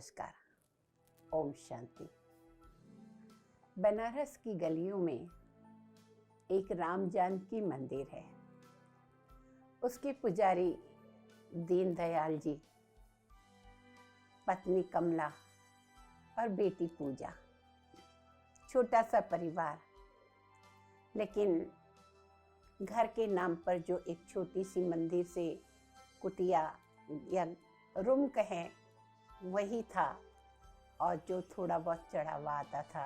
नमस्कार। ओम शांति। बनारस की गलियों में एक राम जानकी मंदिर है। उसके पुजारी दीनदयाल जी, पत्नी कमला और बेटी पूजा। छोटा सा परिवार, लेकिन घर के नाम पर जो एक छोटी सी मंदिर से कुटिया या रूम कहें वही था, और जो थोड़ा बहुत चढ़ावा आता था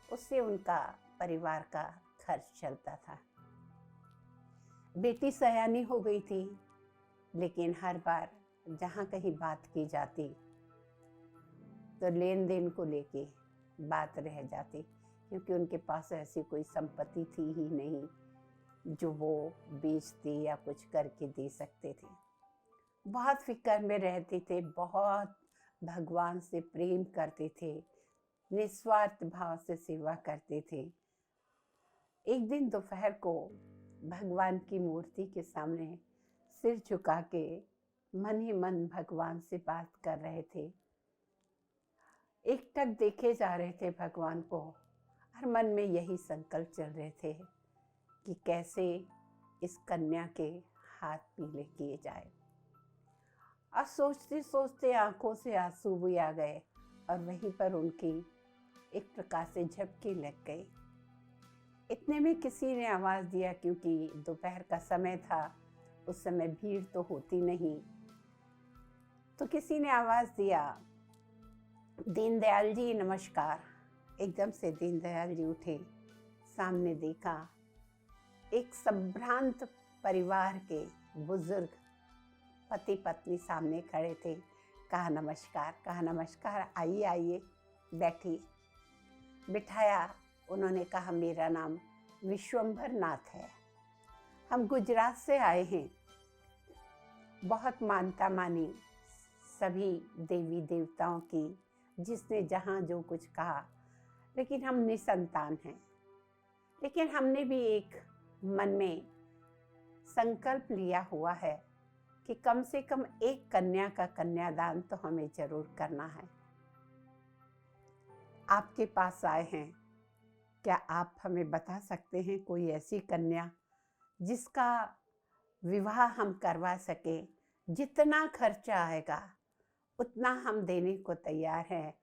उससे उनका परिवार का खर्च चलता था। बेटी सयानी हो गई थी, लेकिन हर बार जहाँ कहीं बात की जाती तो लेन देन को लेके बात रह जाती, क्योंकि उनके पास ऐसी कोई संपत्ति थी ही नहीं जो वो बेचते या कुछ करके दे सकते थे। बहुत फिक्र में रहते थे, बहुत भगवान से प्रेम करते थे, निस्वार्थ भाव से सेवा करते थे। एक दिन दोपहर को भगवान की मूर्ति के सामने सिर झुका के मन ही मन भगवान से बात कर रहे थे। एकटक देखे जा रहे थे भगवान को, और मन में यही संकल्प चल रहे थे कि कैसे इस कन्या के हाथ पीले किए जाए। और सोचते सोचते आंखों से आंसू भी आ गए, और वहीं पर उनकी एक प्रकार से झपकी लग गई। इतने में किसी ने आवाज़ दिया, क्योंकि दोपहर का समय था, उस समय भीड़ तो होती नहीं। तो किसी ने आवाज़ दिया, दीनदयाल जी नमस्कार। एकदम से दीनदयाल जी उठे, सामने देखा एक संभ्रांत परिवार के बुजुर्ग पति पत्नी सामने खड़े थे। कहा नमस्कार, आइए आइए बैठिए। बिठाया। उन्होंने कहा मेरा नाम विश्वंभर नाथ है, हम गुजरात से आए हैं। बहुत मानता मानी सभी देवी देवताओं की, जिसने जहाँ जो कुछ कहा, लेकिन हम निसंतान हैं। लेकिन हमने भी एक मन में संकल्प लिया हुआ है कि कम से कम एक कन्या का कन्यादान तो हमें जरूर करना है। आपके पास आए हैं, क्या आप हमें बता सकते हैं कोई ऐसी कन्या जिसका विवाह हम करवा सके? जितना खर्चा आएगा उतना हम देने को तैयार हैं।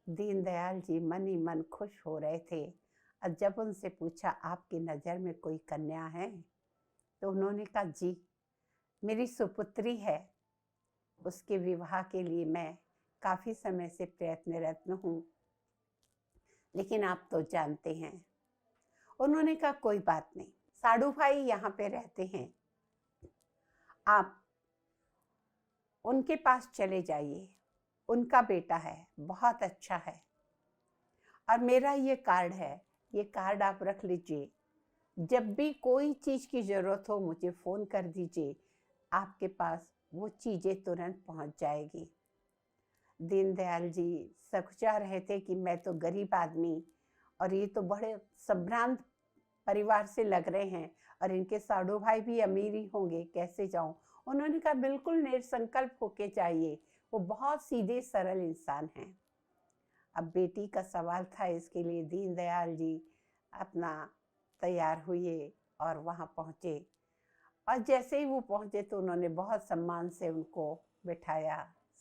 दीनदयाल जी मन ही मन खुश हो रहे थे। और जब उनसे पूछा आपकी नज़र में कोई कन्या है, तो उन्होंने कहा जी मेरी सुपुत्री है, उसके विवाह के लिए मैं काफ़ी समय से प्रयत्नरत हूँ, लेकिन आप तो जानते हैं। उन्होंने कहा कोई बात नहीं, साडू भाई यहाँ पे रहते हैं, आप उनके पास चले जाइए, उनका बेटा है, बहुत अच्छा है, और मेरा ये कार्ड है, ये कार्ड आप रख लीजिए। जब भी कोई चीज़ की ज़रूरत हो मुझे फ़ोन कर दीजिए, आपके पास वो चीज़ें तुरंत पहुंच जाएगी। दीनदयाल जी सकुचा रहे थे कि मैं तो गरीब आदमी, और ये तो बड़े संभ्रांत परिवार से लग रहे हैं, और इनके साडू भाई भी अमीर ही होंगे, कैसे जाऊं? उन्होंने कहा बिल्कुल निसंकल्प होके चाहिए, वो बहुत सीधे सरल इंसान हैं। अब बेटी का सवाल था, इसके लिए दीनदयाल जी अपना तैयार हुए और वहाँ पहुँचे। और जैसे ही वो पहुँचे तो उन्होंने बहुत सम्मान से उनको बिठाया,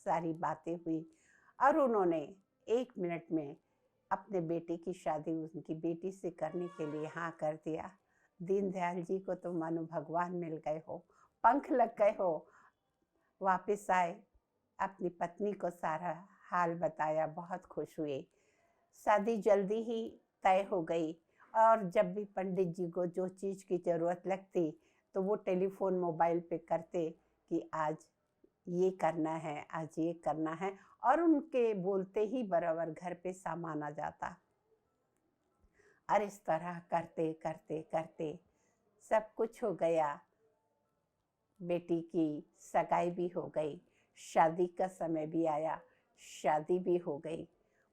सारी बातें हुई, और उन्होंने 1 मिनट में अपने बेटे की शादी उनकी बेटी से करने के लिए हाँ कर दिया। दीनदयाल जी को तो मानो भगवान मिल गए हो, पंख लग गए हो। वापस आए, अपनी पत्नी को सारा हाल बताया, बहुत खुश हुए। शादी जल्दी ही तय हो गई, और जब भी पंडित जी को जो चीज़ की ज़रूरत लगती तो वो टेलीफोन मोबाइल पे करते कि आज ये करना है, आज ये करना है, और उनके बोलते ही बराबर घर पे सामान आ जाता। और इस तरह करते करते करते सब कुछ हो गया। बेटी की सगाई भी हो गई, शादी का समय भी आया, शादी भी हो गई।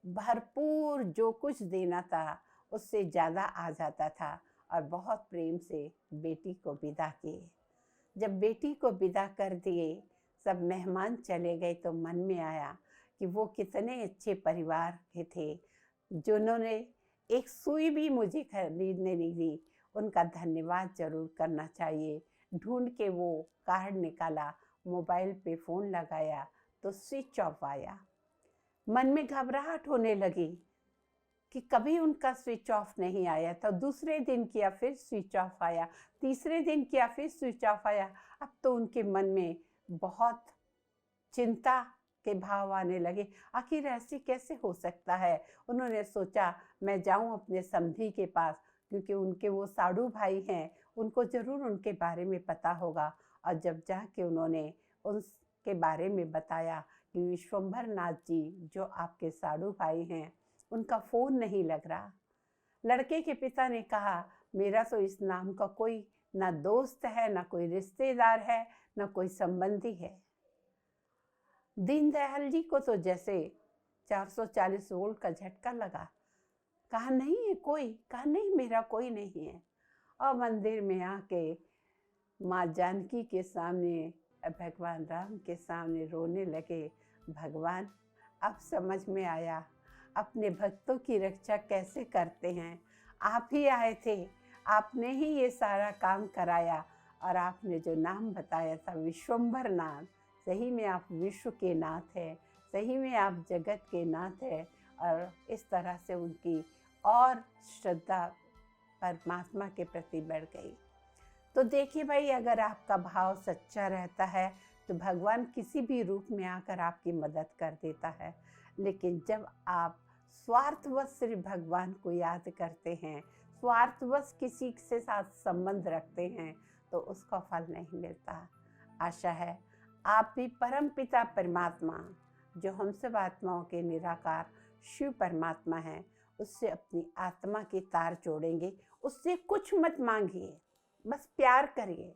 भरपूर जो कुछ देना था उससे ज़्यादा आ जाता था, और बहुत प्रेम से बेटी को विदा किए। जब बेटी को विदा कर दिए, सब मेहमान चले गए, तो मन में आया कि कि वो कितने अच्छे परिवार के थे जिन्होंने एक सुई भी मुझे खरीदने नहीं दी। उनका धन्यवाद जरूर करना चाहिए। ढूंढ के वो कार्ड निकाला, मोबाइल पे फ़ोन लगाया तो स्विच ऑफ आया। मन में घबराहट होने लगी कि कभी उनका स्विच ऑफ नहीं आया। तो दूसरे दिन किया, फिर स्विच ऑफ आया। तीसरे दिन किया, फिर स्विच ऑफ आया। अब तो उनके मन में बहुत चिंता के भाव आने लगे। आखिर ऐसे कैसे हो सकता है? उन्होंने सोचा मैं जाऊं अपने समधी के पास, क्योंकि उनके वो साड़ू भाई हैं, उनको ज़रूर उनके बारे में पता होगा। और जब जाके उन्होंने उसके बारे में बताया कि विश्वंभर नाथ जी जो आपके साड़ू भाई हैं, उनका फ़ोन नहीं लग रहा। लड़के के पिता ने कहा मेरा तो इस नाम का कोई ना दोस्त है, ना कोई रिश्तेदार है, ना कोई संबंधी है। दीनदयाल जी को तो जैसे 440 वोल्ट का झटका लगा। कहा नहीं है कोई, कहा नहीं मेरा कोई नहीं है। और मंदिर में आके माँ जानकी के सामने, भगवान राम के सामने रोने लगे। भगवान अब समझ में आया अपने भक्तों की रक्षा कैसे करते हैं। आप ही आए थे, आपने ही ये सारा काम कराया। और आपने जो नाम बताया था विश्वंभर नाथ, सही में आप विश्व के नाथ हैं, सही में आप जगत के नाथ हैं। और इस तरह से उनकी और श्रद्धा परमात्मा के प्रति बढ़ गई। तो देखिए भाई, अगर आपका भाव सच्चा रहता है तो भगवान किसी भी रूप में आकर आपकी मदद कर देता है। लेकिन जब आप स्वार्थवश सिर्फ भगवान को याद करते हैं, स्वार्थवश किसी से साथ संबंध रखते हैं, तो उसका फल नहीं मिलता। आशा है आप भी परम पिता परमात्मा, जो हम सब आत्माओं के निराकार शिव परमात्मा हैं, उससे अपनी आत्मा की तार जोड़ेंगे। उससे कुछ मत मांगिए, बस प्यार करिए।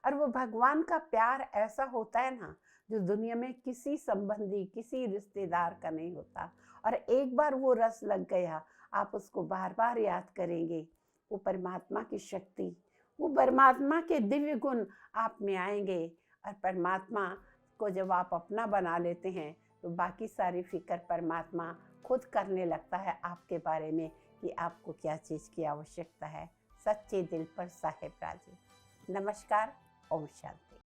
और वो भगवान का प्यार ऐसा होता है ना, जो दुनिया में किसी संबंधी, किसी रिश्तेदार का नहीं होता। और एक बार वो रस लग गया, आप उसको बार बार याद करेंगे। वो परमात्मा की शक्ति, वो परमात्मा के दिव्य गुण आप में आएंगे। और परमात्मा को जब आप अपना बना लेते हैं तो बाकी सारी फिक्र परमात्मा खुद करने लगता है आपके बारे में कि आपको क्या चीज़ की आवश्यकता है। सच्चे दिल पर साहेब राजी। नमस्कार। ओम शांति।